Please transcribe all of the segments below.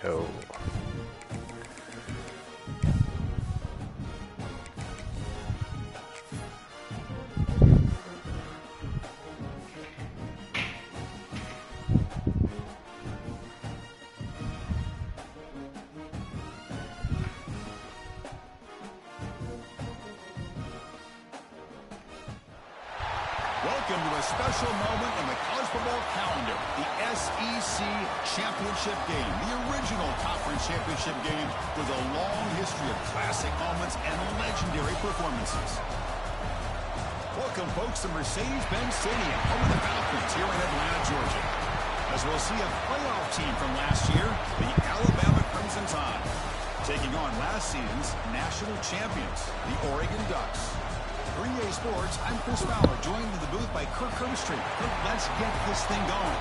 go. Welcome to a special moment in the college football calendar, the SEC Championship Game, the original conference championship game with a long history of classic moments and legendary performances. Welcome, folks, to Mercedes-Benz Stadium, home of the Falcons here in Atlanta, Georgia. As we'll see a playoff team from last year, the Alabama Crimson Tide, taking on last season's national champions, the Oregon Ducks. For EA Sports, I'm Chris Fowler, joined in the booth by Kirk Herbstreit. Kirk, let's get this thing going.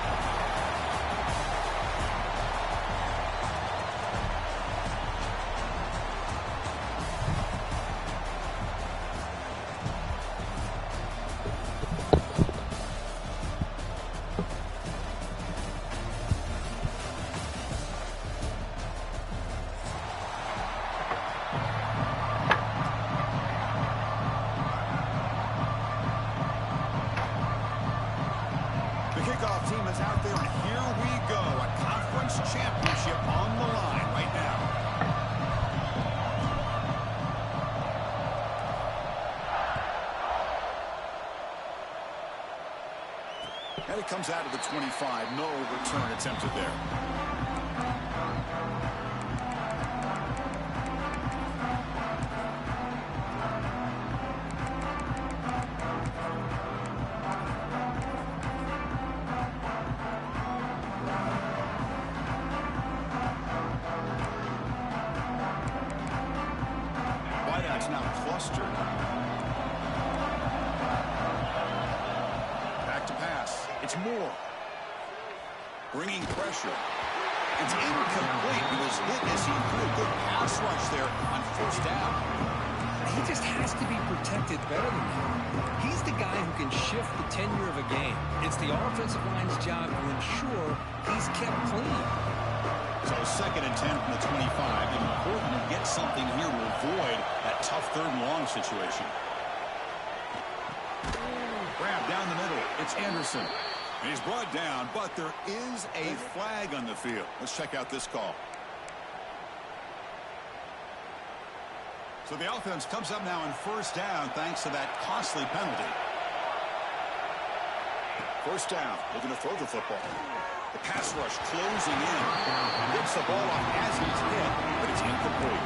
Kickoff team is out there, and here we go. A conference championship on the line right now. And it comes out of the 25. No return attempted there. Now clustered. Back to pass. It's Moore. Bringing pressure. It's incomplete. He was hit as he threw a good pass rush there on first down. He just has to be protected better than that. He's the guy who can shift the tenure of a game. It's the offensive line's job to ensure he's kept clean. So 2nd and 10 from the 25. Important to get something here to avoid that tough 3rd and long situation. Grab down the middle. It's Anderson. And he's brought down, but there is a flag on the field. Let's check out this call. So the offense comes up now on first down thanks to that costly penalty. First down. Looking to throw the football. The pass rush closing in. Gets the ball off as he's hit, but it's incomplete.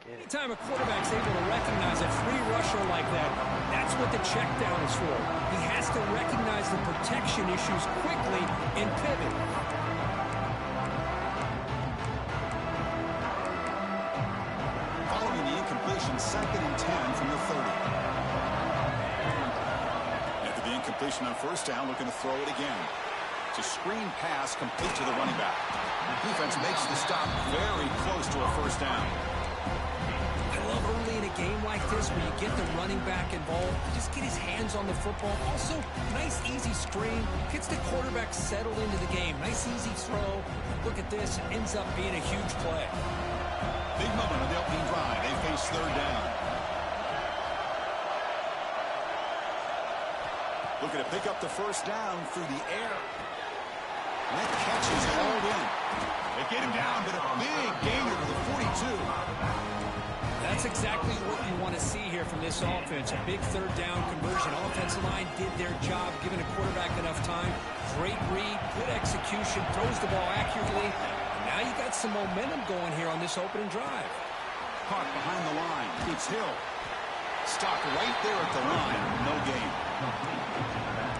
Anytime a quarterback's able to recognize a free rusher like that, that's what the check down is for. He has to recognize the protection issues quickly and pivot. Following the incompletion, 2nd and 10 from the 30. After the incompletion on first down, looking to throw it again. It's a screen pass complete to the running back. The defense makes the stop very close to a first down. Early in a game like this, where you get the running back involved, just get his hands on the football. Also, nice easy screen, gets the quarterback settled into the game. Nice easy throw. Look at this, ends up being a huge play. Big moment on the opening drive. They face 3rd down. Looking to pick up the first down through the air. And that catch is hauled in. They get him down, but a big gainer to the 42. That's exactly what you want to see here from this offense. A big 3rd down conversion. Offensive line did their job, giving a quarterback enough time. Great read, good execution, throws the ball accurately. And now you got some momentum going here on this opening drive. Caught behind the line. It's Hill. Stopped right there at the line. No gain.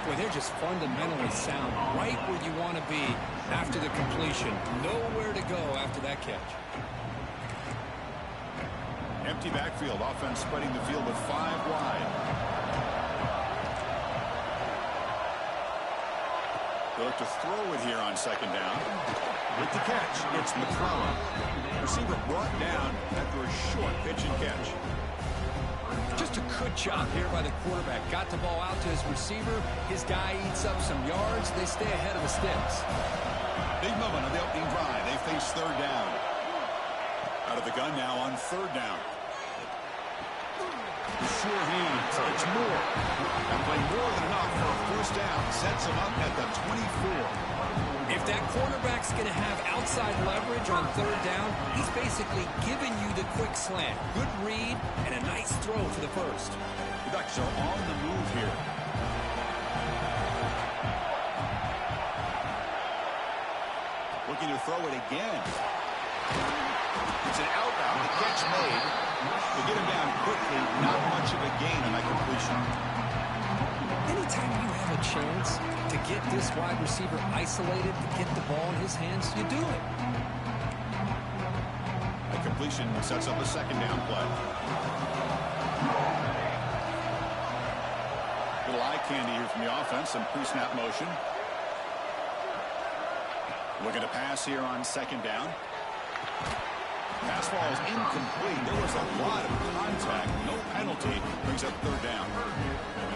Boy, they're just fundamentally sound. Right where you want to be after the completion. Nowhere to go after that catch. Empty backfield. Offense spreading the field with 5 wide. They'll look to throw it here on second down. With the catch, it's McClellan. Receiver brought down after a short pitch and catch. Just a good job here by the quarterback. Got the ball out to his receiver. His guy eats up some yards. They stay ahead of the sticks. Big moment on the opening drive. They face third down. Out of the gun now on third down. Sure hands. It's Moore. And played more than enough for a first down. Sets him up at the 24. If that quarterback's going to have outside leverage on third down, he's basically giving you the quick slant. Good read and a nice throw for the first. The Ducks are on the move here. Looking to throw it again. It's an outbound. The catch made. They get him down quickly. Not much of a gain on that completion. Anytime you have a chance to get this wide receiver isolated, to get the ball in his hands, you do it. That completion sets up a second down play. Little eye candy here from the offense. Some pre-snap motion. Looking to pass here on second down. Pass ball is incomplete. There was a lot of contact. No penalty. Brings up third down.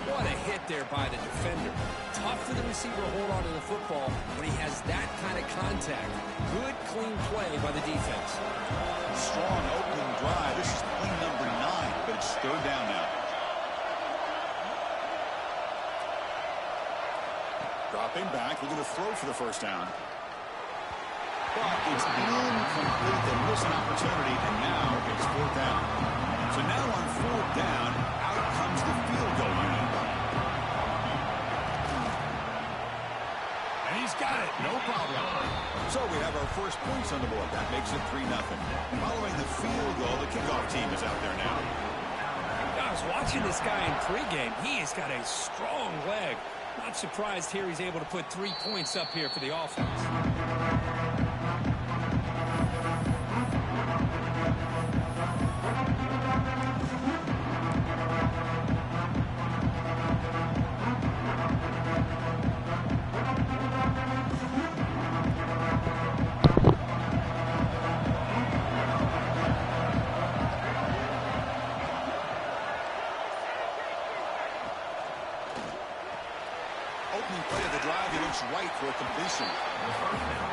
What a hit there by the defender. Tough for the receiver to hold on to the football when he has that kind of contact. Good, clean play by the defense. Strong opening drive. This is play number 9, but it's third down now. Dropping back. Looking to throw for the first down. But it's incomplete. They miss an opportunity, and now it's fourth down. So now on fourth down, out comes the field goal unit. And he's got it. No problem. So we have our first points on the board. That makes it 3-0. Following the field goal, the kickoff team is out there now. I was watching this guy in pregame. He has got a strong leg. Not surprised here he's able to put 3 points up here for the offense. Opening play of the drive, he looks right for a completion.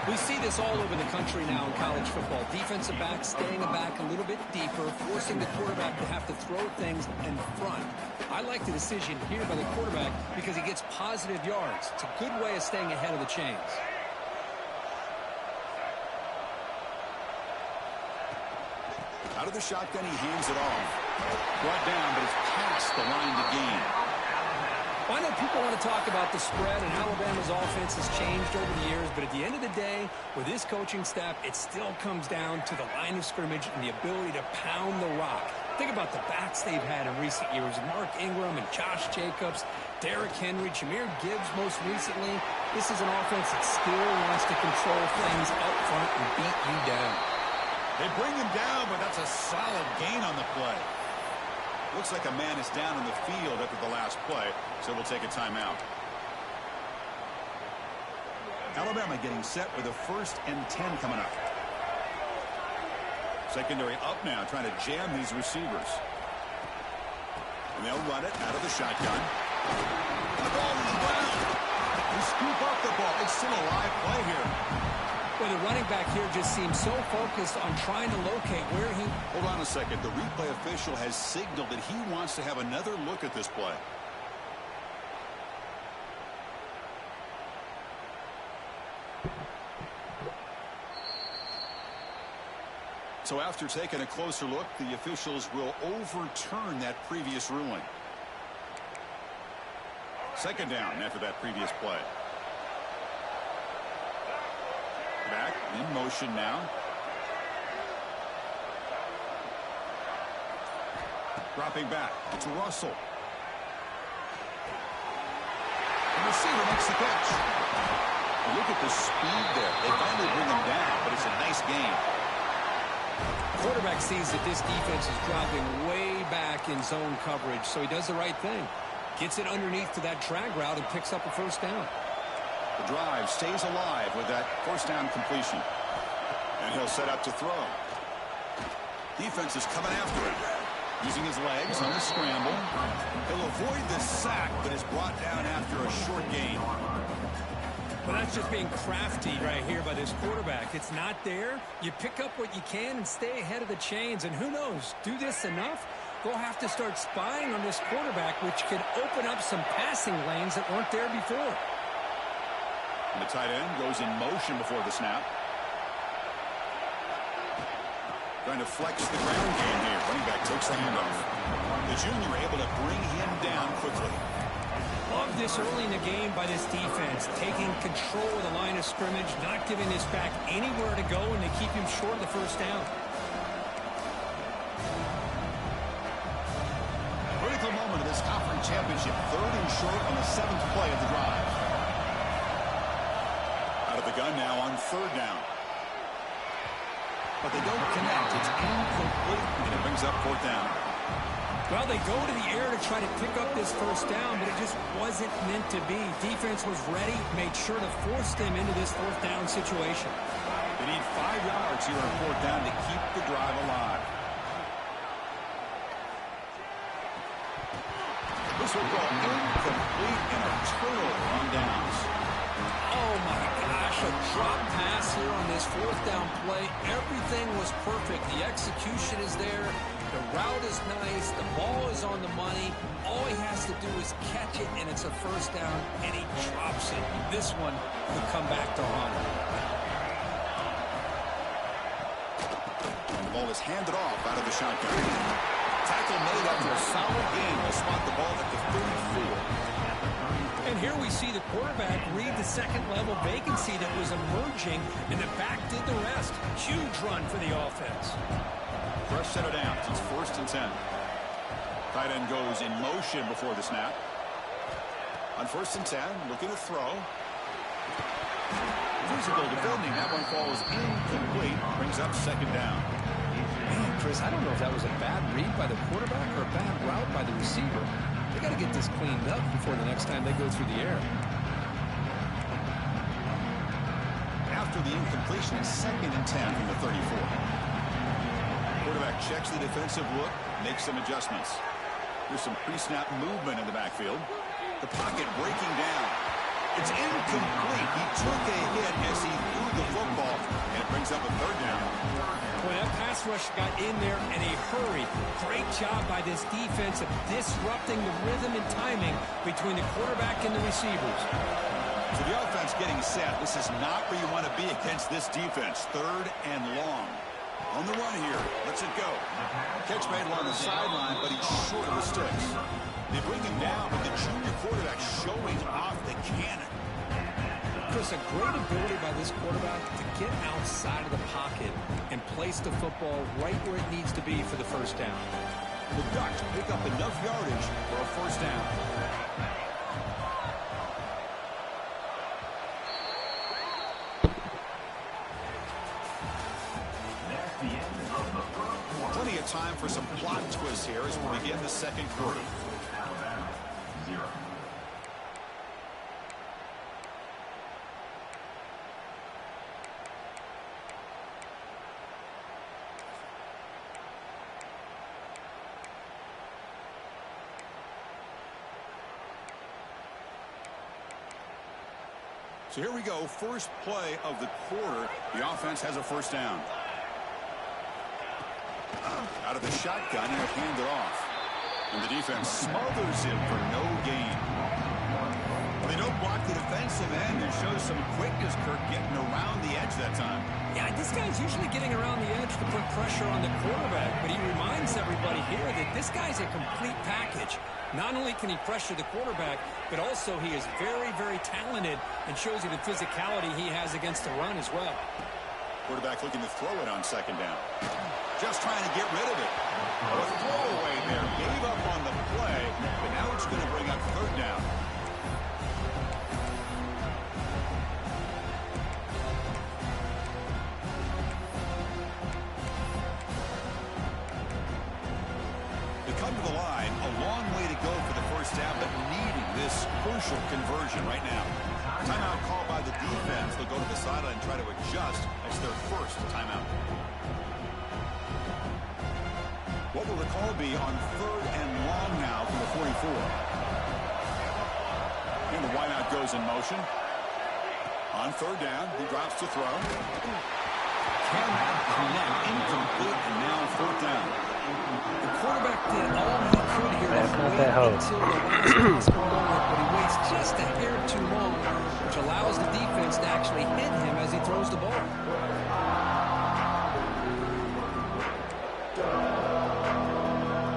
We see this all over the country now in college football. Defensive backs staying back a little bit deeper, forcing the quarterback to have to throw things in front. I like the decision here by the quarterback because he gets positive yards. It's a good way of staying ahead of the chains. Out of the shotgun, he hands it off. Brought down, but it's past the line to gain. I know people want to talk about the spread and Alabama's offense has changed over the years, but at the end of the day, with this coaching staff, it still comes down to the line of scrimmage and the ability to pound the rock. Think about the backs they've had in recent years. Mark Ingram and Josh Jacobs, Derrick Henry, Jahmyr Gibbs most recently. This is an offense that still wants to control things up front and beat you down. They bring him down, but that's a solid gain on the play. Looks like a man is down in the field after the last play, so we'll take a timeout. Alabama getting set with a 1st and 10 coming up. Secondary up now, trying to jam these receivers. And they'll run it out of the shotgun. And the ball to the ground. They scoop up the ball. It's still a live play here. Well, the running back here just seems so focused on trying to locate where he... Hold on a second. The replay official has signaled that he wants to have another look at this play. So after taking a closer look, the officials will overturn that previous ruling. Second down after that previous play. Back in motion now. Dropping back. It's Russell. The receiver makes the catch. Look at the speed there. They finally bring him down, but it's a nice gain. Quarterback sees that this defense is dropping way back in zone coverage, so he does the right thing. Gets it underneath to that drag route and picks up a first down. The drive stays alive with that first down completion. And he'll set up to throw. Defense is coming after him. Using his legs on the scramble. He'll avoid the sack, but is brought down after a short gain. Well, that's just being crafty right here by this quarterback. It's not there. You pick up what you can and stay ahead of the chains. And who knows, do this enough, they'll have to start spying on this quarterback, which could open up some passing lanes that weren't there before. And the tight end goes in motion before the snap. Trying to flex the ground game here. Running back takes the handoff. The junior able to bring him down quickly. Love this early in the game by this defense, taking control of the line of scrimmage, not giving this back anywhere to go, and they keep him short of the first down. Critical moment of this conference championship. 3rd and short on the 7th play of the drive. Out of the gun now on 3rd down. But they don't connect. It's incomplete, and it brings up 4th down. Well, they go to the air to try to pick up this first down, but it just wasn't meant to be. Defense was ready, made sure to force them into this 4th down situation. They need 5 yards here on 4th down to keep the drive alive. This will go incomplete and a turnover on downs. Oh, my gosh, a drop pass here on this 4th down play. Everything was perfect. The execution is there. The route is nice. The ball is on the money. All he has to do is catch it, and it's a first down, and he drops it. This one could come back to haunt him. And the ball is handed off out of the shotgun. Tackle made after a solid gain. Will spot the ball at the 34. And here we see the quarterback read the second-level vacancy that was emerging, and the back did the rest. Huge run for the offense. Fresh set of downs. It's 1st and 10. Tight end goes in motion before the snap. On 1st and 10, looking to throw. Physical defending. That one falls incomplete. Brings up 2nd down. Man, Chris, I don't know if that was a bad read by the quarterback or a bad route by the receiver. They got to get this cleaned up before the next time they go through the air. After the incompletion, it's 2nd and 10 from the 34. Quarterback checks the defensive look, makes some adjustments. There's some pre-snap movement in the backfield. The pocket breaking down. It's incomplete. He took a hit as he threw the football, and it brings up a 3rd down. Boy, that pass rush got in there in a hurry. Great job by this defense of disrupting the rhythm and timing between the quarterback and the receivers. So the offense getting set. This is not where you want to be against this defense. 3rd and long. On the run here. Let's it go. Catch made along the sideline, but he's short of the sticks. They bring him down, but the junior quarterback showing off the cannon. Chris, a great ability by this quarterback to get outside of the pocket and place the football right where it needs to be for the first down. The Ducks pick up enough yardage for a 1st down. Plenty of time for some plot twists here as we begin the 2nd quarter. So here we go. First play of the quarter. The offense has a 1st down. Out of the shotgun, he'll hand it off. And the defense smothers him for no gain. Well, they don't block the defensive end and shows some quickness, Kirk, getting around the edge that time. Yeah, this guy's usually getting around the edge to put pressure on the quarterback, but he reminds everybody here that this guy's a complete package. Not only can he pressure the quarterback, but also he is very, very talented and shows you the physicality he has against the run as well. Quarterback looking to throw it on 2nd down. Just trying to get rid of it. A throwaway there. Gave up on the play, but now it's going to bring up 3rd down. They come to the line. A long way to go for the first down, but needing this crucial conversion right now. Timeout called by the defense. They'll go to the sideline and try to adjust. That's their first timeout. What will the call be on 3rd and long now from the 44? And the wideout goes in motion. On 3rd down, he drops to throw. Cannot connect, incomplete, and now 4th down. The quarterback did all he could here to wait until the last possible moment, but he waits just a hair too long, which allows the defense to actually hit him as he throws the ball.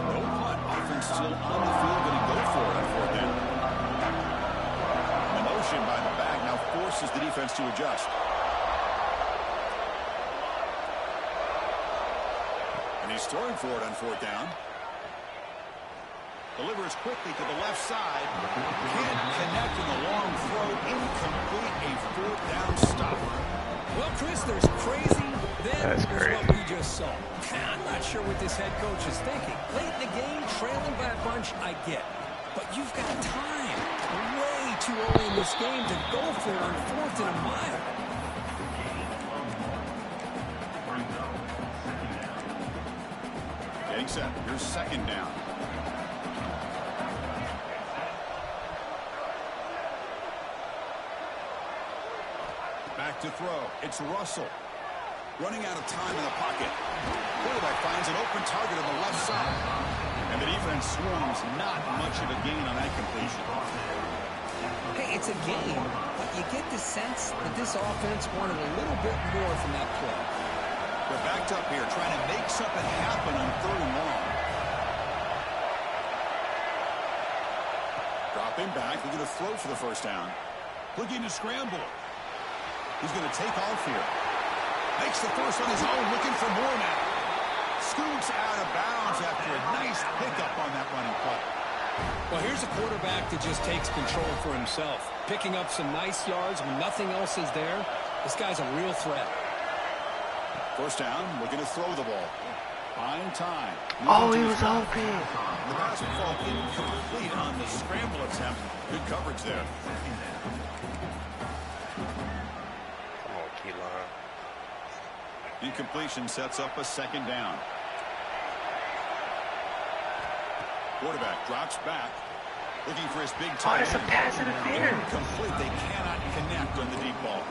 No punt. Offense still on the field, going to go for it on 4th down. The motion by the back now forces the defense to adjust. He's throwing for it on 4th down. Delivers quickly to the left side. Can't connect in the long throw. Incomplete. A 4th down stop. Well, Chris, there's crazy. Then there's what we just saw. I'm not sure what this head coach is thinking. Late in the game, trailing by a bunch, I get. But you've got time. Way too early in this game to go for it on 4th and a mile. Getting set. Here's 2nd down. Back to throw. It's Russell. Running out of time in the pocket. Quarterback finds an open target on the left side. And the defense swarms. Not much of a gain on that completion. Hey, it's a game, but you get the sense that this offense wanted a little bit more from that play. They're backed up here, trying to make something happen on 3rd and long. Dropping back, they're going to throw for the 1st down. Looking to scramble. He's going to take off here. Makes the first on his own, looking for more now. Scoots out of bounds after a nice pickup on that running play. Well, here's a quarterback that just takes control for himself. Picking up some nice yards when nothing else is there. This guy's a real threat. 1st down, looking to throw the ball. Fine time. Oh, he was open. The pass will fall incomplete on the scramble attempt. Good coverage there. Come on, Keelan. Incompletion sets up a 2nd down. Quarterback drops back. Looking for his big time. Oh, that's a pass interference. Incomplete. They cannot connect on the deep ball.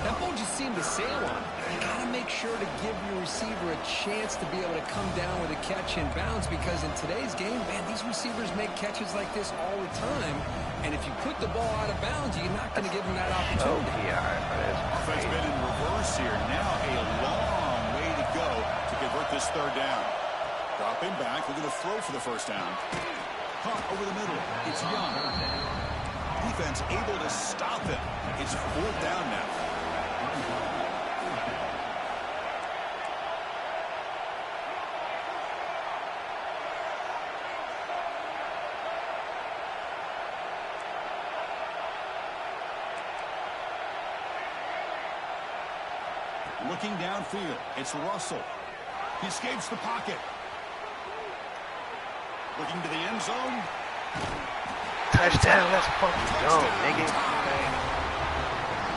That ball just seemed to sail on. You got to make sure to give your receiver a chance to be able to come down with a catch in bounds, because in today's game, man, these receivers make catches like this all the time. And if you put the ball out of bounds, you're not going to give them that opportunity. Oh, yeah. Offense been in reverse here. Now a long way to go to convert this 3rd down. Dropping back. We're going to throw for the 1st down. Pump over the middle. It's Young. Defense able to stop it. It's 4th down now. Looking downfield, it's Russell. He escapes the pocket. Looking to the end zone. Touchdown, let's fucking go, nigga.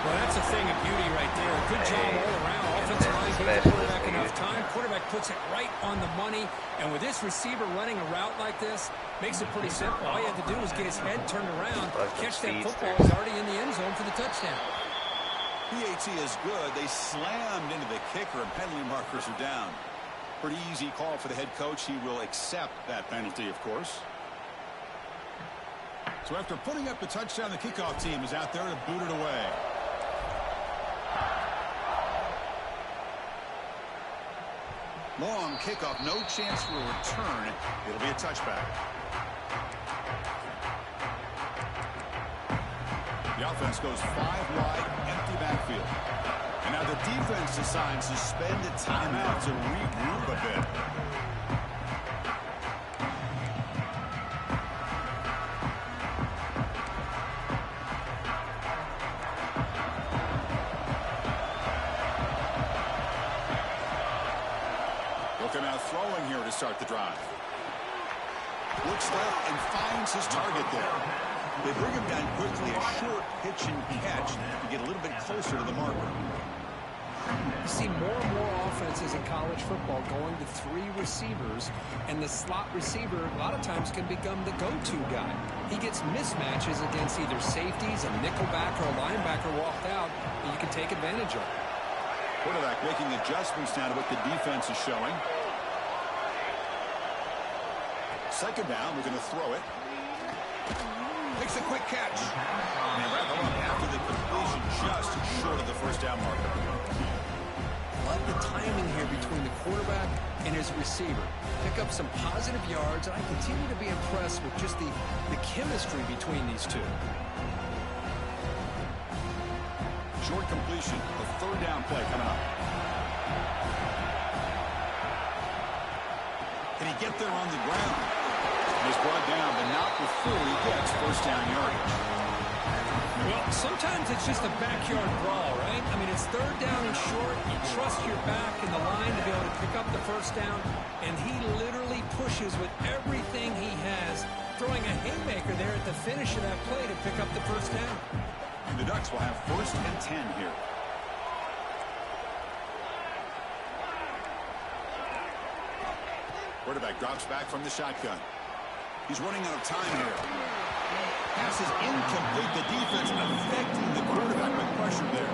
Well, that's a thing of beauty right there. A good job all around. Offensive line gave the quarterback enough time. Quarterback puts it right on the money. And with this receiver running a route like this, makes it pretty simple. All you have to do is get his head turned around, catch that football. He's already in the end zone for the touchdown. PAT is good. They slammed into the kicker, and penalty markers are down. Pretty easy call for the head coach. He will accept that penalty, of course. So after putting up the touchdown, the kickoff team is out there to boot it away. Long kickoff, no chance for a return. It'll be a touchback. The offense goes 5 wide, empty backfield. And now the defense decides to spend a timeout to regroup a bit. Looking out throwing here to start the drive. Looks left and finds his target there. They bring him down quickly, a short pitch and catch to get a little bit closer to the marker. You see more and more offenses in college football going to 3 receivers, and the slot receiver a lot of times can become the go-to guy. He gets mismatches against either safeties, a nickelback, or a linebacker walked out that you can take advantage of. Quarterback making adjustments now to what the defense is showing. Second down, we're going to throw it. Makes a quick catch. And they wrap him up after the completion just short of the first down marker. Love the timing here between the quarterback and his receiver. Pick up some positive yards, and I continue to be impressed with just the chemistry between these two. Short completion, the third down play coming up. Can he get there on the ground? He's brought down, but not before he gets first down yardage. Well, sometimes it's just a backyard brawl, right? I mean, it's third down and short. You trust your back in the line to be able to pick up the first down, and he literally pushes with everything he has, throwing a haymaker there at the finish of that play to pick up the first down. The Ducks will have first and 10 here. Quarterback drops back from the shotgun. He's running out of time here. Pass is incomplete. The defense affecting the quarterback with pressure there.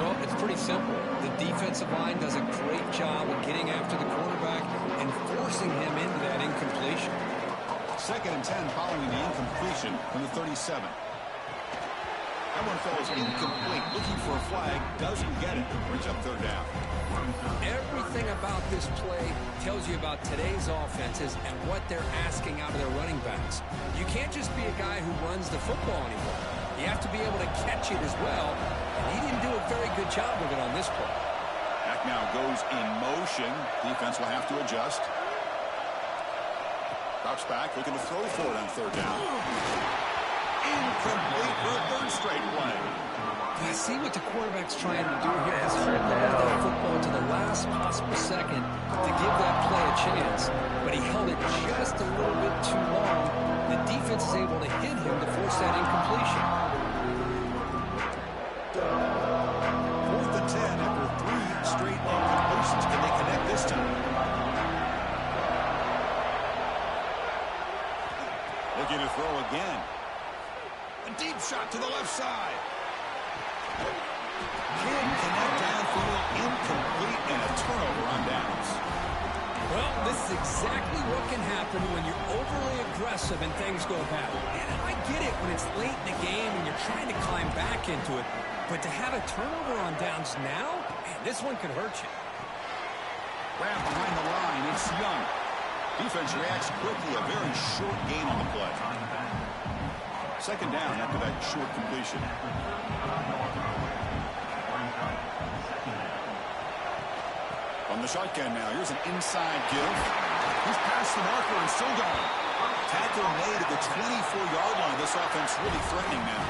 Well, it's pretty simple. The defensive line does a great job of getting after the quarterback and forcing him into that incompletion. Second and 10 following the incompletion from the 37. That one falls incomplete. Looking for a flag. Doesn't get it. Brings up third down. Everything about this play tells you about today's offenses and what they're asking out of their running backs. You can't just be a guy who runs the football anymore. You have to be able to catch it as well, and he didn't do a very good job of it on this play. Back now goes in motion. Defense will have to adjust. Drops back, looking to throw for it on third down. Incomplete for a third straight play. I see what the quarterback's trying to do here is hold on to that football to the last possible second to give that play a chance, but he held it just a little bit too long. The defense is able to hit him to force that incompletion. Fourth and 10 after 3 straight incompletions. Can they connect this time? Looking to throw again. A deep shot to the left side. Can't connect downfield, incomplete, and a turnover on downs. Well, this is exactly what can happen when you're overly aggressive and things go bad. And I get it when it's late in the game and you're trying to climb back into it, but to have a turnover on downs now, man, this one could hurt you. Grab behind the line, it's Young. Defense reacts quickly, a very short gain on the play. Second down after that short completion. From the shotgun now, here's an inside give. He's past the marker and still going. Tackle made at the 24-yard line. This offense really threatening now.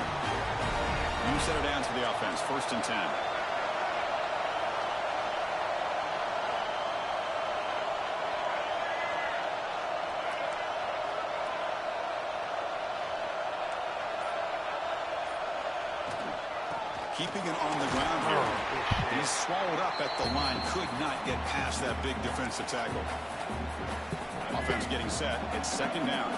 You set it down to the offense, first and 10. Keeping it on the ground here. He's swallowed up at the line. Could not get past that big defensive tackle. Offense getting set. It's second down.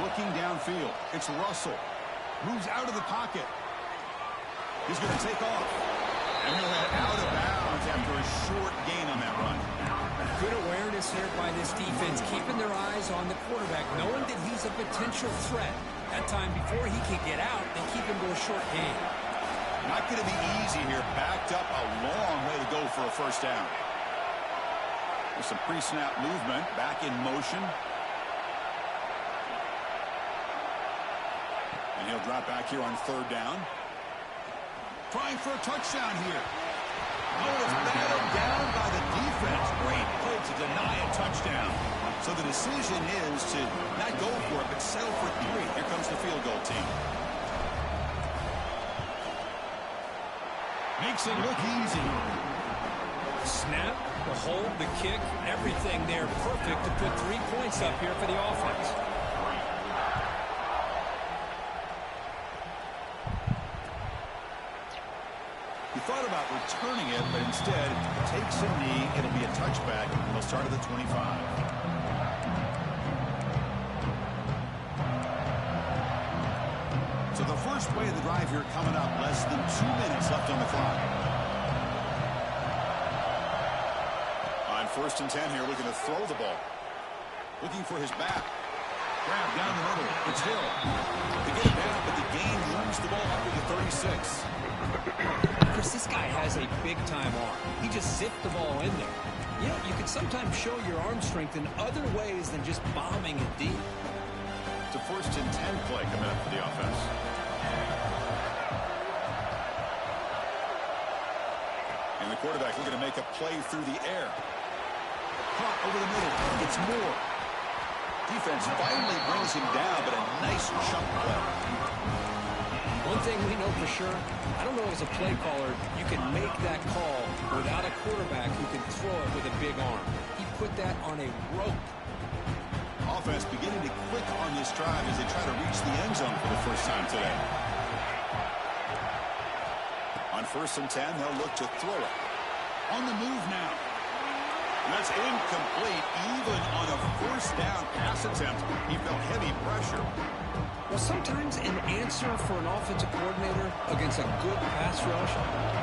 Looking downfield. It's Russell. Moves out of the pocket. He's going to take off. And he'll head out of bounds after a short gain on that run. Good awareness here by this defense, keeping their eyes on the quarterback, knowing that he's a potential threat. That time, before he can get out, they keep him to a short gain. Not going to be easy here. Backed up a long way to go for a first down. With some pre-snap movement. Back in motion. And he'll drop back here on third down. Trying for a touchdown here. Oh, it's battled down by the defense. Great play to deny a touchdown. So the decision is to not go for it, but settle for 3. Here comes the field goal team. Makes it look easy. snap, the hold, the kick, everything there perfect to put 3 points up here for the offense. He thought about returning it, but instead takes a knee. It'll be a touchback. He'll start at the 25. So the first play of the drive here coming up. Less than 2 minutes left on the clock. On 1st and 10 here, looking to throw the ball. Looking for his back. Grab down the middle. It's Hill. They get it down, but the gain moves the ball up to the 36. Chris, this guy has a big-time arm. He just zipped the ball in there. You know, you can sometimes show your arm strength in other ways than just bombing it deep. It's a 1st and 10 play coming up for the offense. And the quarterback looking to make a play through the air. Caught over the middle. It's Moore. Defense finally brings him down, but a nice chunk play. One thing we know for sure, I don't know as a play caller, you can make that call without a quarterback who can throw it with a big arm. He put that on a rope. Offense beginning to click on this drive as they try to reach the end zone for the first time today. On 1st and 10, they'll look to throw it. On the move now. And that's incomplete. Even on a 1st down pass attempt, he felt heavy pressure. Well, sometimes an answer for an offensive coordinator against a good pass rush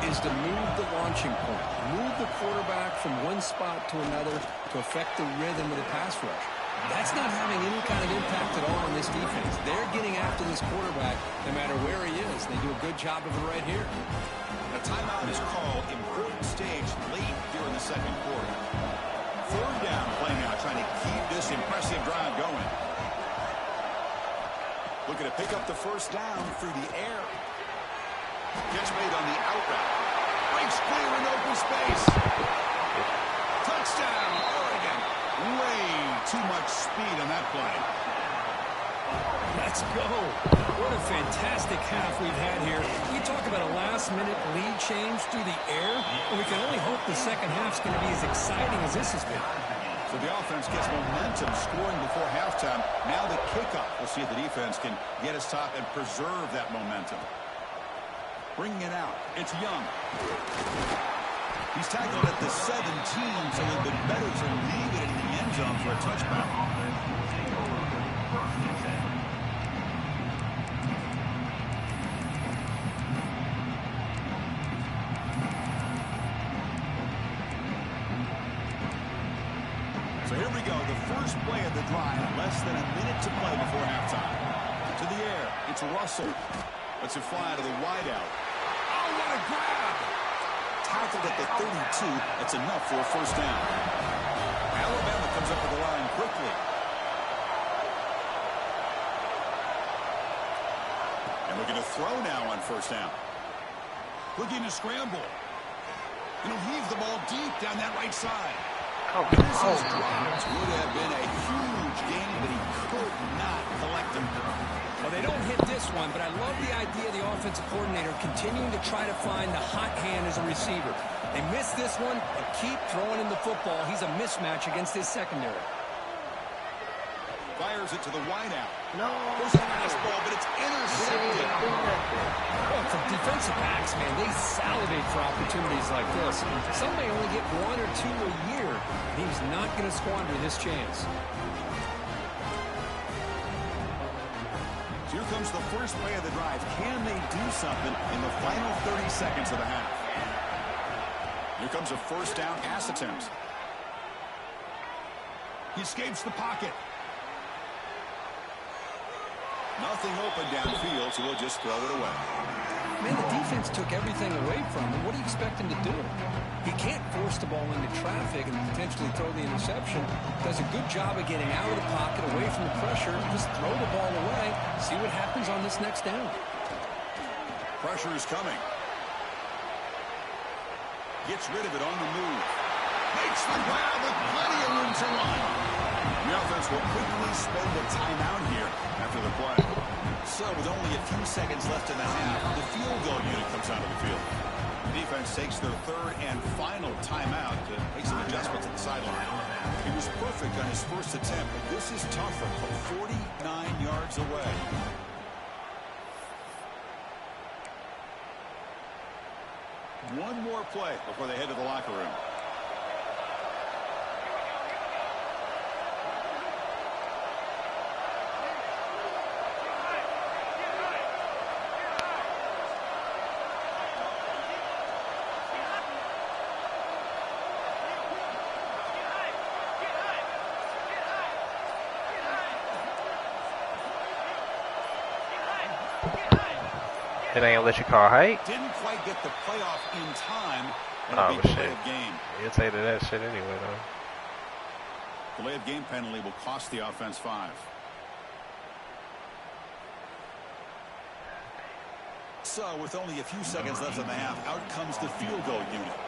is to move the launching point, move the quarterback from one spot to another to affect the rhythm of the pass rush. That's not having any kind of impact at all on this defense. They're getting after this quarterback no matter where he is. They do a good job of it right here. A timeout is called. Important stage late here in the 2nd quarter. 3rd down play now, trying to keep this impressive drive going. Looking to pick up the 1st down through the air. Catch made on the out route. Breaks clear in open space. Touchdown, Oregon. Way too much speed on that play. Let's go. What a fantastic half we've had here. You talk about a last-minute lead change through the air, and we can only hope the second half's going to be as exciting as this has been. So the offense gets momentum scoring before halftime. Now the kickoff. We'll see if the defense can get a stop and preserve that momentum. Bringing it out. It's Young. He's tackled at the 17, so a little bit better to leave it in the end zone for a touchback. So here we go, the first play of the drive, less than a minute to play before halftime. To the air, it's Russell. Lets it fly to the wideout. Oh, what a grab! Tackled at the 32, that's enough for a 1st down. Alabama comes up with the line quickly. And looking to throw now on 1st down. Looking to scramble. And he'll heave the ball deep down that right side. This is dropped. Would have been a huge gain, but he could not collect him. Well, they don't hit this one, but I love the idea of the offensive coordinator continuing to try to find the hot hand as a receiver. They miss this one and keep throwing him the football. He's a mismatch against his secondary. Fires it to the wideout. No. There's a fastball, but it's intercepted. Well, for defensive backs, man, they salivate for opportunities like this. Some may only get 1 or 2 a year. He's not going to squander this chance. So here comes the first play of the drive. Can they do something in the final 30 seconds of the half? Here comes a 1st down pass attempt. He escapes the pocket. Nothing open downfield, so we'll just throw it away. Man, the defense took everything away from him. What do you expect him to do? He can't force the ball into traffic and potentially throw the interception. Does a good job of getting out of the pocket, away from the pressure. Just throw the ball away. See what happens on this next down. Pressure is coming. Gets rid of it on the move. Makes the grab with plenty of room to run. The offense will quickly spend a timeout here after the play. So with only a few seconds left in the half, the field goal unit comes onto the field. The defense takes their third and final timeout to make some adjustments at the sideline. He was perfect on his first attempt, but this is tougher from 49 yards away. One more play before they head to the locker room. It ain't gonna let you call height. Didn't quite get the playoff in time. Oh, Delay shit. of game. You'll say to that shit anyway, though. Delay of game penalty will cost the offense 5. So with only a few seconds left in the half, out comes the field goal unit.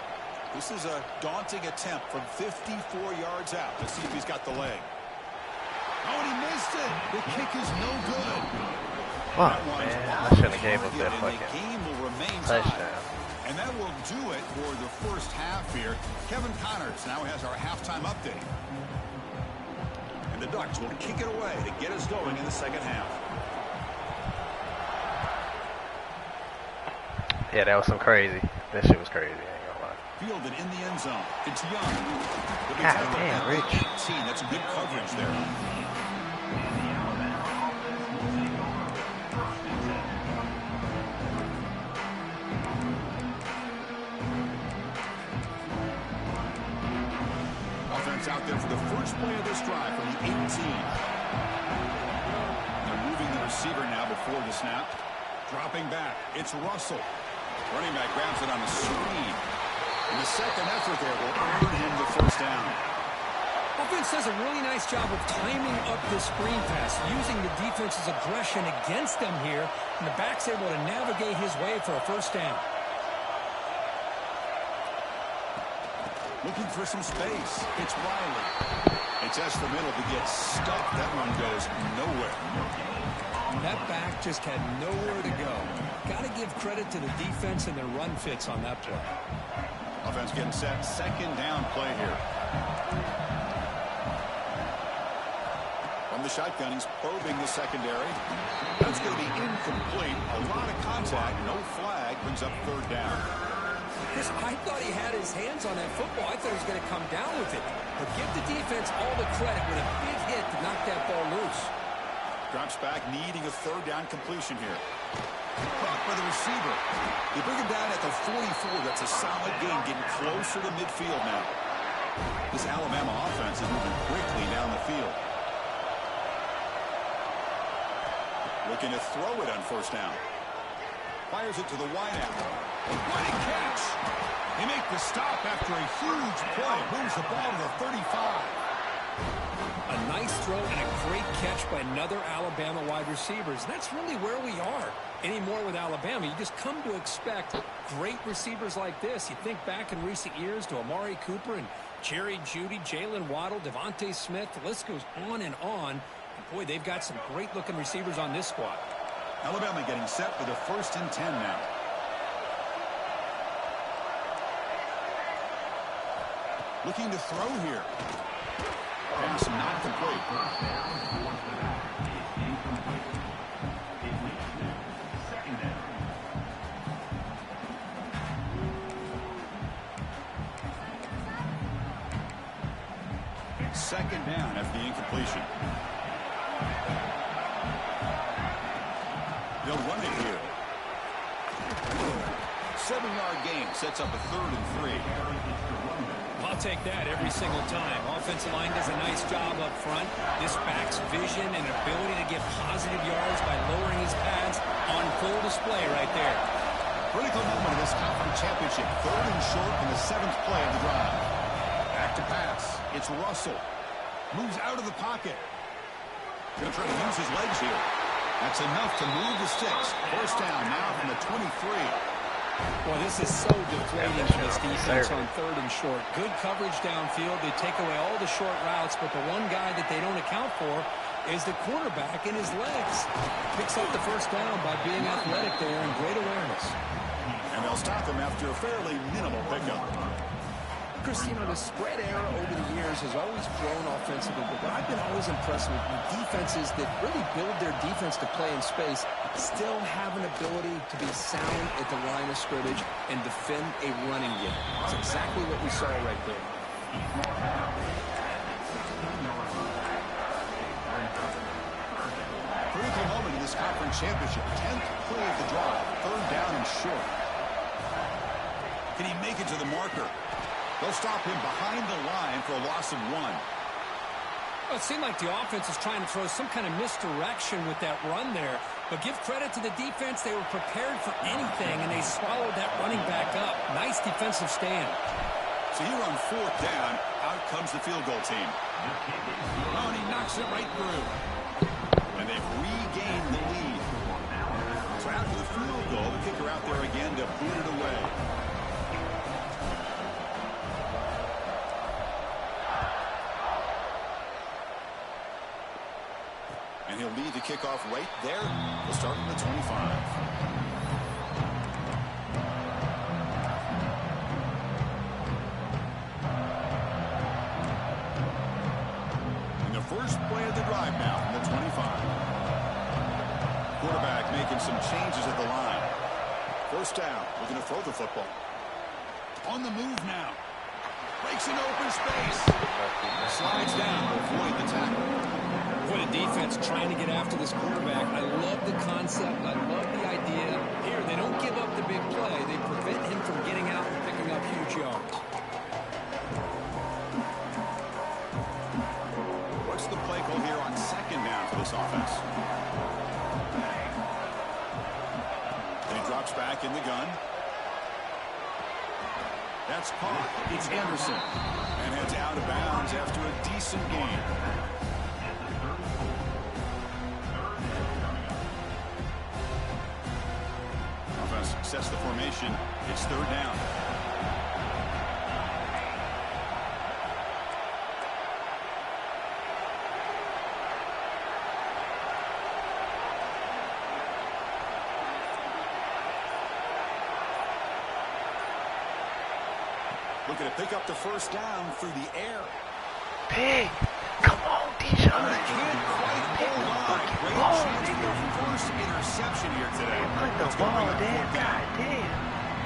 This is a daunting attempt from 54 yards out. Let's see if he's got the leg. Oh, and he missed it. The kick is no good. Fuck, man. I shouldn't have gave up that fucking game will remain touchdown. And that will do it for the first half here. Kevin Connors now has our halftime update. And the Ducks will kick it away to get us going in the second half. Yeah, that was some crazy. That shit was crazy. I ain't gonna lie. Fielded in the end zone. It's Young. God damn, Rich. 18. That's good coverage there. Out there for the first play of this drive from the 18. They're moving the receiver now before the snap. Dropping back. It's Russell. Running back grabs it on a screen. And the second effort there will earn him the first down. Offense does a really nice job of timing up the screen pass, using the defense's aggression against them here, and the back's able to navigate his way for a first down. Looking for some space. It's Riley. They test the middle to get stuck. That one goes nowhere. That back just had nowhere to go. Got to give credit to the defense and their run fits on that play. Offense getting set. Second down play here. From the shotgun, he's probing the secondary. That's going to be incomplete. A lot of contact. No flag. Brings up third down. I thought he had his hands on that football. I thought he was going to come down with it. But give the defense all the credit with a big hit to knock that ball loose. Drops back, needing a third down completion here. Caught by the receiver. They bring him down at the 44. That's a solid gain, getting closer to midfield now. This Alabama offense is moving quickly down the field. Looking to throw it on first down. Fires it to the wideout. What a catch! They make the stop after a huge play. Moves the ball to the 35. A nice throw and a great catch by another Alabama wide receivers. That's really where we are anymore with Alabama. You just come to expect great receivers like this. You think back in recent years to Amari Cooper and Jerry Jeudy, Jalen Waddle, Devontae Smith. The list goes on and on. And boy, they've got some great-looking receivers on this squad. Alabama getting set for the 1st and 10 now. Looking to throw here. Pass not complete. Second down after the incompletion. They'll run it here. 7-yard gain sets up a 3rd and 3. I'll take that every single time. Offensive line does a nice job up front. This back's vision and ability to get positive yards by lowering his pads on full display right there. Critical moment of this conference championship. 3rd and short in the 7th play of the drive. Back to pass. It's Russell. Moves out of the pocket. Going to try to use his legs here. That's enough to move the sticks. First down now from the 23. Boy, this is so deflating for this defense on 3rd and short. Good coverage downfield. They take away all the short routes, but the one guy that they don't account for is the quarterback in his legs. Picks up the first down by being athletic there and great awareness. And they'll stop him after a fairly minimal pickup. Chris, you know, the spread era over the years has always grown offensively, but what I've been always impressed with defenses that really build their defense to play in space still have an ability to be sound at the line of scrimmage and defend a running game. That's exactly what we saw right there. Critical moment in this conference championship. 10th play of the drive. 3rd down and short. Can he make it to the marker? They'll stop him behind the line for a loss of 1. Well, it seemed like the offense was trying to throw some kind of misdirection with that run there. But give credit to the defense. They were prepared for anything, and they swallowed that running back up. Nice defensive stand. So here on 4th down, out comes the field goal team. Oh, and he knocks it right through. And they've regained the lead. So after the field goal, the kicker out there again to boot it away. And he'll lead the kickoff right there. We'll start from the 25. And the first play of the drive now from the 25. Quarterback making some changes at the line. 1st down. We're going to throw the football. On the move now. Breaks an open space. Slides down to avoid the tackle. What a defense trying to get after this quarterback. I love the concept. I love the idea. Here, they don't give up the big play. They prevent him from getting out and picking up huge yards. What's the play call here on 2nd down for this offense? And he drops back in the gun. That's caught. It's Anderson. And heads out of bounds after a decent game. Sets the formation. It's 3rd down. Looking to pick up the 1st down through the air. Pig! Come on, Dijon! Can't quite hold on. Great chance for their first interception here today. Put the ball there, goddamn.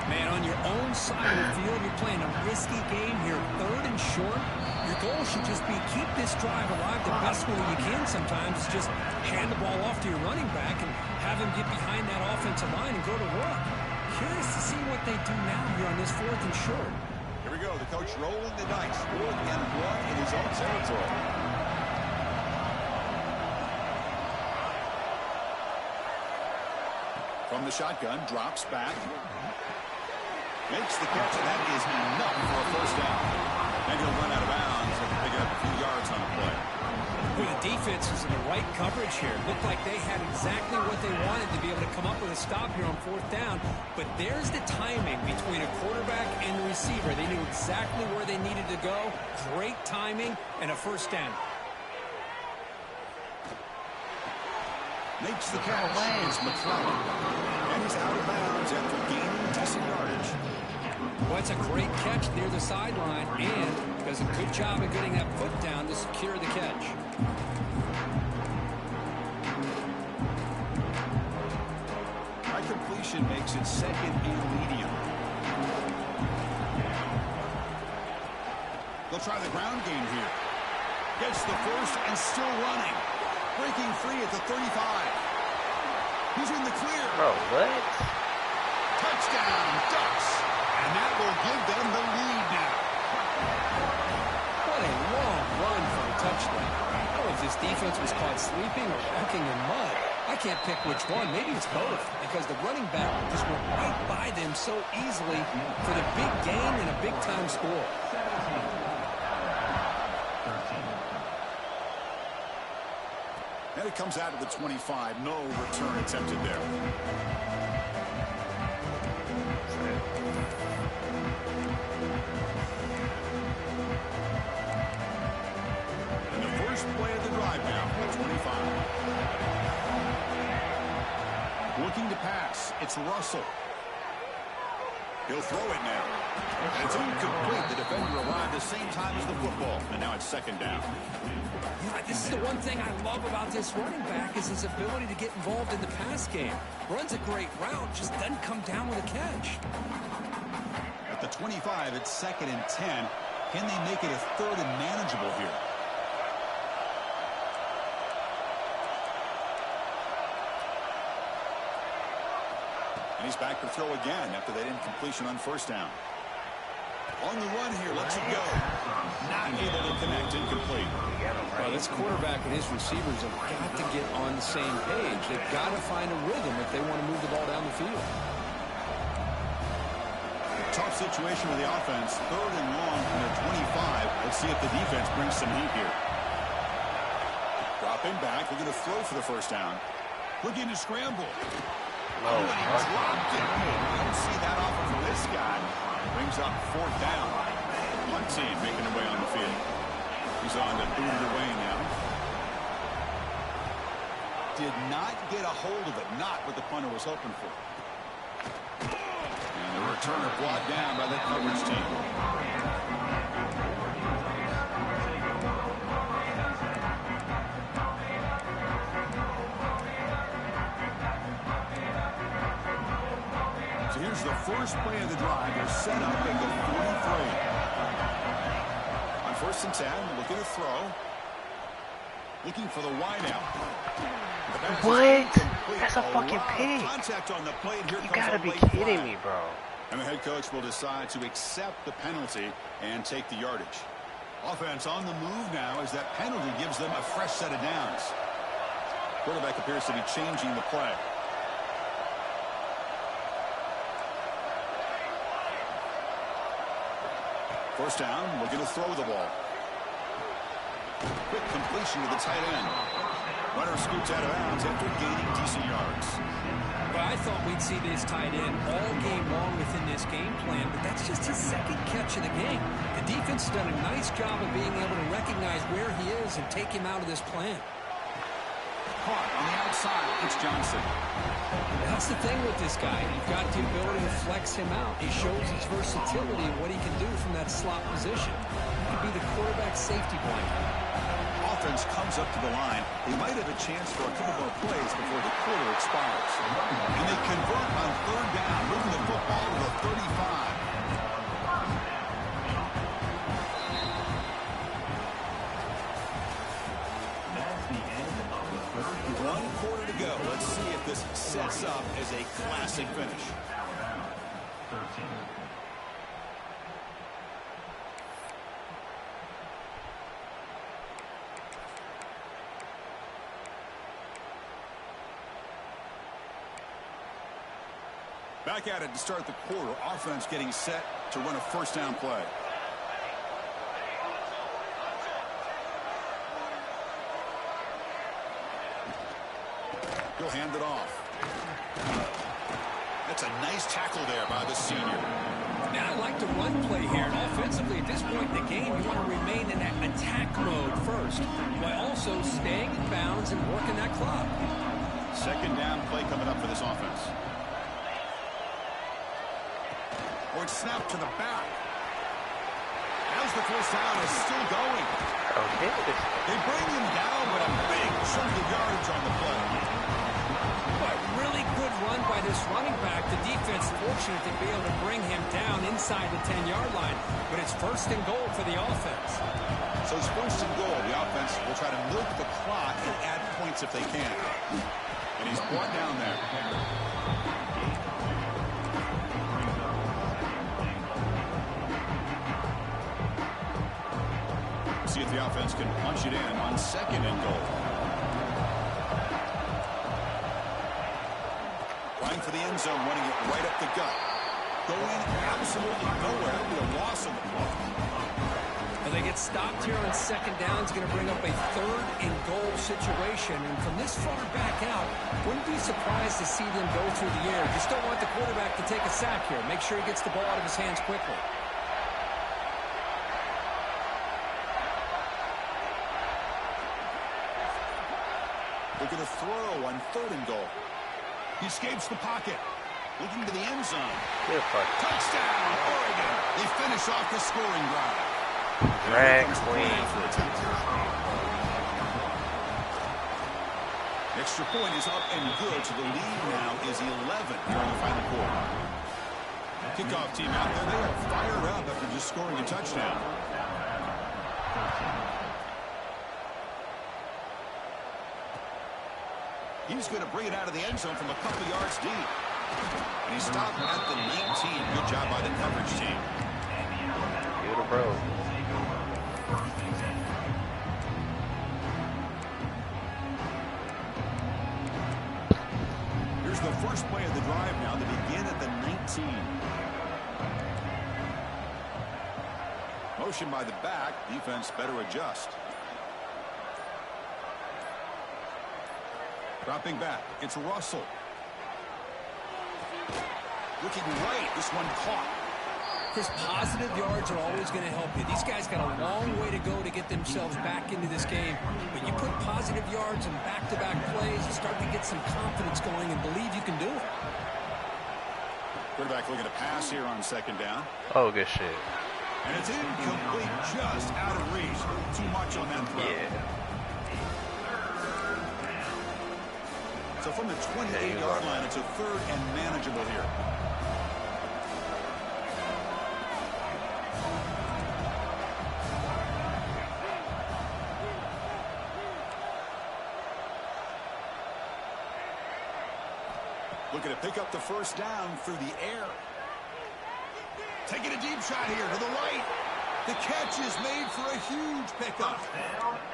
Man, on your own side of the field, you're playing a risky game here. 3rd and short. Your goal should just be keep this drive alive the best way you can sometimes. Just hand the ball off to your running back and have him get behind that offensive line and go to work. Curious to see what they do now here on this 4th and short. Here we go. The coach rolling the dice. 4th and 1 in his own territory. From the shotgun, drops back. Makes the catch, and that is enough for a 1st down. And he'll run out of bounds and pick up a few yards on the play. Well, the defense was in the right coverage here. Looked like they had exactly what they wanted to be able to come up with a stop here on 4th down. But there's the timing between a quarterback and the receiver. They knew exactly where they needed to go. Great timing and a 1st down. Makes the catch. It's McClellan. And he's out of bounds after gaining decent yardage. Well, it's a great catch near the sideline and does a good job of getting that foot down to secure the catch. High completion makes it 2nd and medium. They'll try the ground game here. Gets the 1st and still running. Breaking free at the 35. He's in the clear. Oh, what? Touchdown, Ducks. And that will give them the lead now. What a long run for a touchdown. I don't know if this defense was caught sleeping or walking in mud. I can't pick which one. Maybe it's both because the running back just went right by them so easily for the big gain and a big-time score. And it comes out of the 25. No return attempted there. And the first play of the drive now, 25. pass. It's Russell. He'll throw it now. And it's incomplete. The defender arrived the same time as the football. And now it's second down. Yeah, this is the one thing I love about this running back is his ability to get involved in the pass game. Runs a great route, just doesn't come down with a catch. At the 25, it's second and 10. Can they make it a third and manageable here? And he's back to throw again after that incompletion on first down. On the run here, lets it go. Not able to connect, incomplete. Well, this quarterback and his receivers have got to get on the same page. They've got to find a rhythm if they want to move the ball down the field. Tough situation with the offense. Third and long from their 25. Let's see if the defense brings some heat here. Dropping back. We're going to throw for the first down. Looking to scramble. Oh, and he dropped it. We don't see that often from this guy. Brings up fourth down. One team making their way on the field. He's on to boot it away now. Did not get a hold of it. Not what the punter was hoping for. And the returner brought down by that coverage team. So here's the first play of the drive. They're set up at the 43. On first and 10, looking to throw. Looking for the wideout. What? That's a fucking pick. Contact on the play, and here You comes gotta a be late kidding flag. me, bro. And the head coach will decide to accept the penalty and take the yardage. Offense on the move now as that penalty gives them a fresh set of downs. Quarterback appears to be changing the play. First down, looking to throw the ball. Quick completion to the tight end. Runner scoots out of bounds after gaining decent yards. Well, I thought we'd see this tight end all game long within this game plan, but that's just his second catch of the game. The defense has done a nice job of being able to recognize where he is and take him out of this plan. Caught on the outside. It's Johnson. That's the thing with this guy. You've got the ability to flex him out. He shows his versatility and what he can do from that slot position. He could be the quarterback safety blanket. Offense comes up to the line. They might have a chance for a couple more plays before the quarter expires. And they convert on third down, moving the football to the 35. One quarter to go. Let's see if this sets up as a classic finish. 13. Back at it to start the quarter. Offense getting set to run a first down play. He'll hand it off. That's a nice tackle there by the senior. Now, I like the run play here. And offensively, at this point in the game, you want to remain in that attack mode first, while also staying in bounds and working that clock. Second down play coming up for this offense. Or it's snapped to the back. As the first down is still going. Okay. They bring him down with a big chunk of yardage on the play. But really good run by this running back. The defense fortunate to be able to bring him down inside the 10-yard line. But it's first and goal for the offense. So it's first and goal. The offense will try to milk the clock and add points if they can. And he's brought down there. See if the offense can punch it in on second and goal. Trying for the end zone, running it right up the gut. Going absolutely nowhere. That'll be a loss on the play. And they get stopped here on second down. It's going to bring up a third and goal situation. And from this far back out, wouldn't be surprised to see them go through the air. Just don't want the quarterback to take a sack here. Make sure he gets the ball out of his hands quickly. Looking to throw on third and goal. He escapes the pocket. Looking to the end zone. Good fuck. Touchdown, Oregon. They finish off the scoring drive. Drag queen. Extra point is up and good, so the lead now is 11 here in the final quarter. Kickoff team out there, they are fired up after just scoring a touchdown. He's going to bring it out of the end zone from a couple yards deep. And he stopped at the 19. Good job by the coverage team. Beautiful, bro. Here's the first play of the drive now. They begin at the 19. Motion by the back. Defense better adjust. Dropping back. It's Russell. Looking right. This one caught. His positive yards are always going to help you. These guys got a long way to go to get themselves back into this game. But you put positive yards and back-to-back plays, you start to get some confidence going and believe you can do it. Quarterback looking to pass here on second down. Oh, good shit. And it's incomplete, just out of reach. Too much on that throw. Yeah. So from the 28-yard line, it's a third and manageable here. Looking to pick up the first down through the air. Taking a deep shot here to the right. The catch is made for a huge pickup.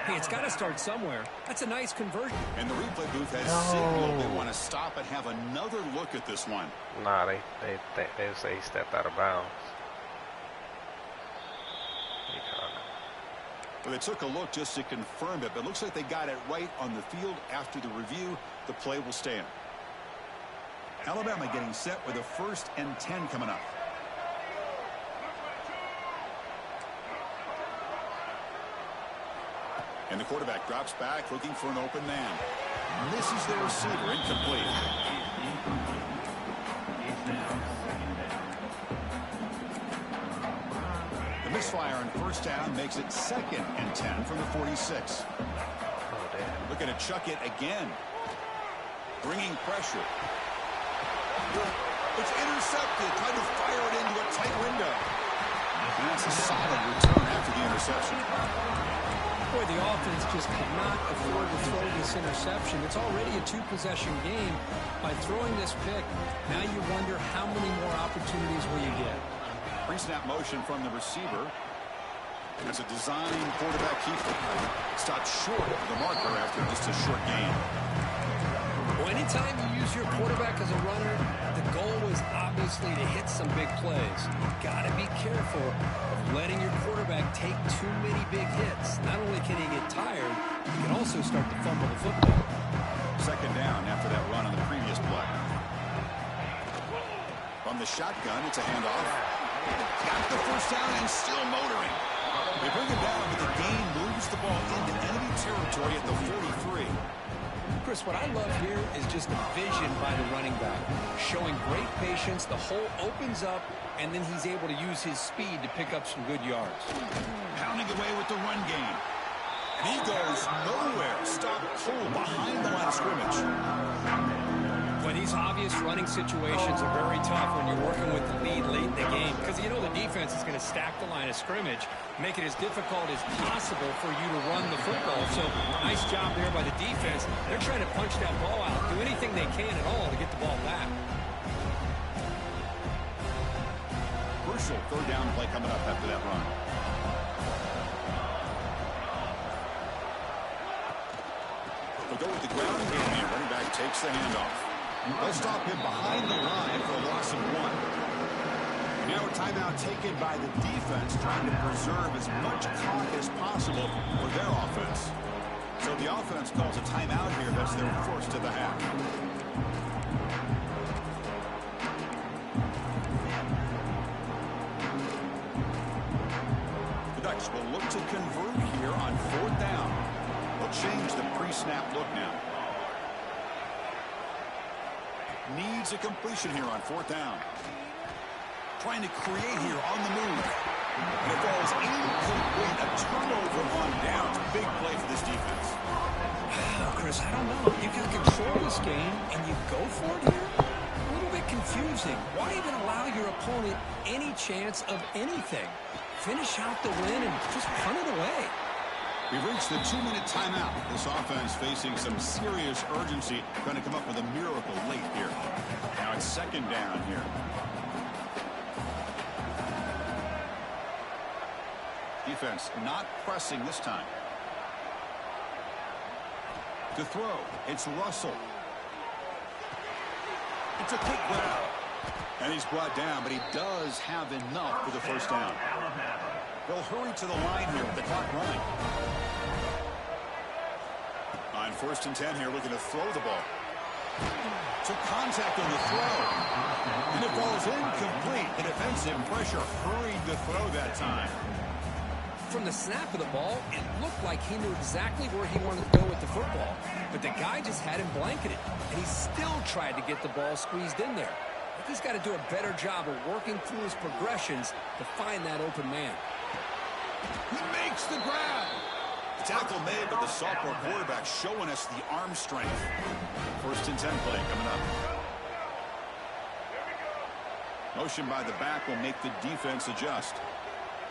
Hey, it's got to start somewhere. That's a nice conversion. And the replay booth has signaled they want to stop and have another look at this one. Nah, they say he stepped out of bounds. Well, they took a look just to confirm it, but it looks like they got it right on the field. After the review, the play will stand. Alabama getting set with a 1st and 10 coming up. And the quarterback drops back, looking for an open man. Misses the receiver, incomplete. The misfire on first down makes it 2nd and 10 from the 46. Looking to chuck it again. Bringing pressure. It's intercepted. Trying to fire it into a tight window. And that's a solid return after the interception. Boy, the offense just cannot afford to throw this interception. It's already a 2-possession game. By throwing this pick, now you wonder how many more opportunities will you get. Pre-snap motion from the receiver. That's a design quarterback keeper. Stopped short of the marker after just a short gain. Well, anytime you use your quarterback as a runner, the goal is obviously to hit some big plays. You've got to be careful of letting your quarterback take too many big hits. Not only can he get tired, he can also start to fumble the football. 2nd down after that run on the previous play. From the shotgun, it's a handoff. Got the first down and still motoring. They bring him down, but the game moves the ball into enemy territory at the 43. Chris, what I love here is just the vision by the running back. Showing great patience, the hole opens up, and then he's able to use his speed to pick up some good yards. Pounding away with the run game. And he goes nowhere. Stopped cold behind the line of scrimmage. But these obvious running situations are very tough when you're working with the lead late in the game, because you know the defense is going to stack the line of scrimmage, make it as difficult as possible for you to run the football. So nice job there by the defense. They're trying to punch that ball out, do anything they can at all to get the ball back. Crucial 3rd down play coming up after that run. We'll go with the ground game here. Running back takes the handoff. They'll stop him behind the line for a loss of 1. Now a timeout taken by the defense, trying to preserve as much clock as possible for their offense. So the offense calls a timeout here. That's their first of the half. The Ducks will look to convert here on 4th down. They'll change the pre-snap look now. Needs a completion here on 4th down. Trying to create here on the move. And it falls incomplete. A turnover on downs. Big play for this defense. Wow, Chris, I don't know. You can control this game, and you go for it here? A little bit confusing. Why even allow your opponent any chance of anything? Finish out the win and just punt it away. We've reached the 2-minute timeout. This offense facing some serious urgency, trying to come up with a miracle late here. Now it's 2nd down here. Defense not pressing this time. To throw, it's Russell. It's a quick grab. And he's brought down, but he does have enough for the 1st down. They'll hurry to the line here with the clock running. On 1st and 10 here, looking to throw the ball. Took contact on the throw. And it falls incomplete. The defensive pressure hurried the throw that time. From the snap of the ball, it looked like he knew exactly where he wanted to go with the football. But the guy just had him blanketed. And he still tried to get the ball squeezed in there. I think he's got to do a better job of working through his progressions to find that open man. He makes the grab. The tackle made, but the sophomore quarterback showing us the arm strength. 1st and 10 play coming up. Motion by the back will make the defense adjust.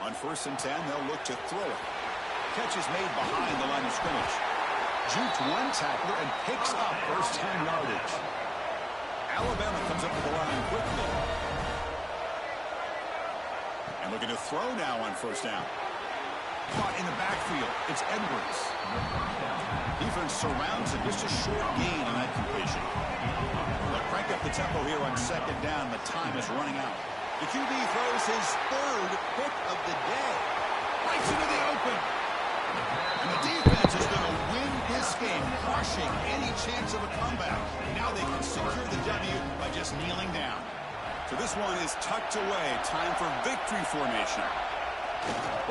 On 1st and 10, they'll look to throw it. Catch is made behind the line of scrimmage. Juked one tackler and picks up 1st-time yardage. Alabama comes up with the line quickly. And looking to throw now on 1st down. Caught in the backfield. It's Edwards. Defense surrounds him. Just a short gain on that completion. They'll crank up the tempo here on 2nd down. The time is running out. The QB throws his 3rd pick of the day. Right into the open. And the defense is going to win this game, crushing any chance of a comeback. Now they can secure the W by just kneeling down. So this one is tucked away. Time for victory formation.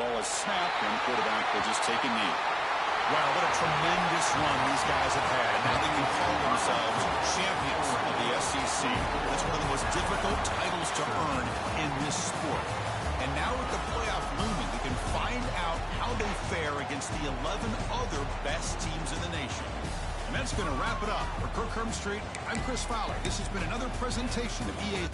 Ball is snapped, and the quarterback will just take a knee. Wow, what a tremendous run these guys have had. Now they can call themselves champions of the SEC. That's one of the most difficult titles to earn in this sport. And now with the playoff looming, we can find out how they fare against the 11 other best teams in the nation. And that's going to wrap it up. For Kirk Street, I'm Chris Fowler. This has been another presentation of EA.